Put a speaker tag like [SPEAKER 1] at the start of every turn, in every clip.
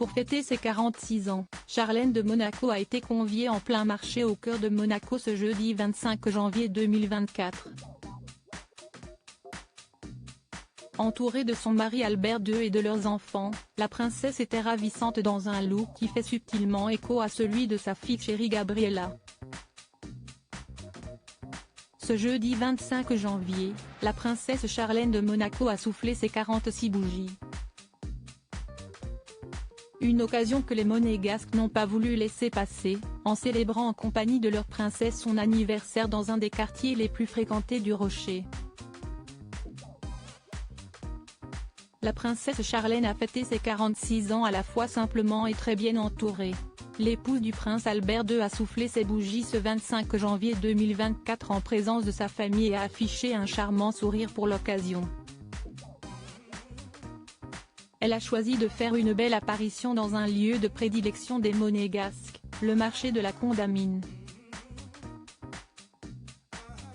[SPEAKER 1] Pour fêter ses 46 ans, Charlène de Monaco a été conviée en plein marché au cœur de Monaco ce jeudi 25 janvier 2024. Entourée de son mari Albert II et de leurs enfants, la princesse était ravissante dans un look qui fait subtilement écho à celui de sa fille chérie Gabriella. Ce jeudi 25 janvier, la princesse Charlène de Monaco a soufflé ses 46 bougies. Une occasion que les Monégasques n'ont pas voulu laisser passer, en célébrant en compagnie de leur princesse son anniversaire dans un des quartiers les plus fréquentés du Rocher. La princesse Charlène a fêté ses 46 ans à la fois simplement et très bien entourée. L'épouse du prince Albert II a soufflé ses bougies ce 25 janvier 2024 en présence de sa famille et a affiché un charmant sourire pour l'occasion. Elle a choisi de faire une belle apparition dans un lieu de prédilection des Monégasques, le marché de la Condamine.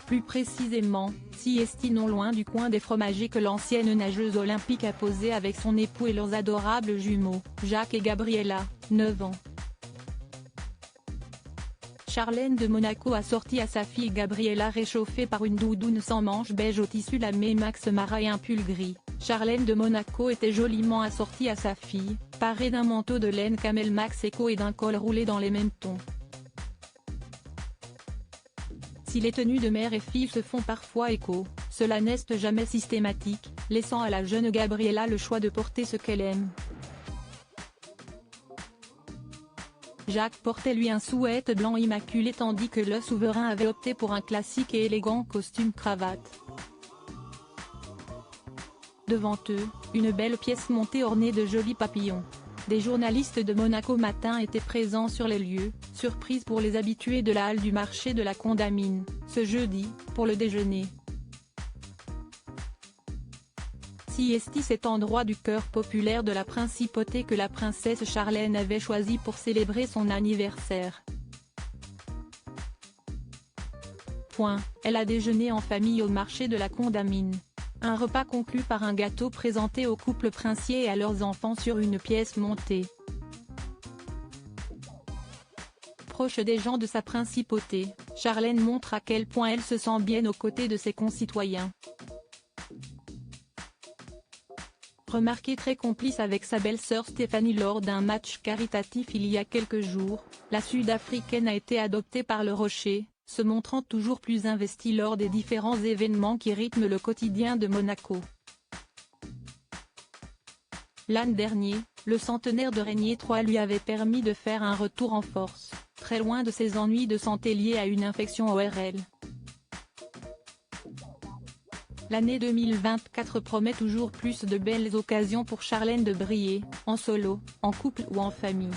[SPEAKER 1] Plus précisément, Siesti non loin du coin des fromagers que l'ancienne nageuse olympique a posé avec son époux et leurs adorables jumeaux, Jacques et Gabriella, 9 ans. Charlène de Monaco a sorti à sa fille Gabriella réchauffée par une doudoune sans manches beige au tissu lamé Max Mara et un pull gris. Charlène de Monaco était joliment assortie à sa fille, parée d'un manteau de laine camel Max Eco et d'un col roulé dans les mêmes tons. Si les tenues de mère et fille se font parfois écho, cela n'est jamais systématique, laissant à la jeune Gabriella le choix de porter ce qu'elle aime. Jacques portait lui un sweat blanc immaculé tandis que le souverain avait opté pour un classique et élégant costume cravate. Devant eux, une belle pièce montée ornée de jolis papillons. Des journalistes de Monaco Matin étaient présents sur les lieux, surprise pour les habitués de la halle du marché de la Condamine, ce jeudi, pour le déjeuner. Siesti, cet endroit du cœur populaire de la principauté que la princesse Charlène avait choisi pour célébrer son anniversaire. Elle a déjeuné en famille au marché de la Condamine. Un repas conclu par un gâteau présenté au couple princier et à leurs enfants sur une pièce montée. Proche des gens de sa principauté, Charlène montre à quel point elle se sent bien aux côtés de ses concitoyens. Remarquée très complice avec sa belle-sœur Stéphanie lors d'un match caritatif il y a quelques jours, la Sud-Africaine a été adoptée par le Rocher, se montrant toujours plus investie lors des différents événements qui rythment le quotidien de Monaco. L'an dernier, le centenaire de Régnier III lui avait permis de faire un retour en force, très loin de ses ennuis de santé liés à une infection ORL. L'année 2024 promet toujours plus de belles occasions pour Charlène de briller, en solo, en couple ou en famille.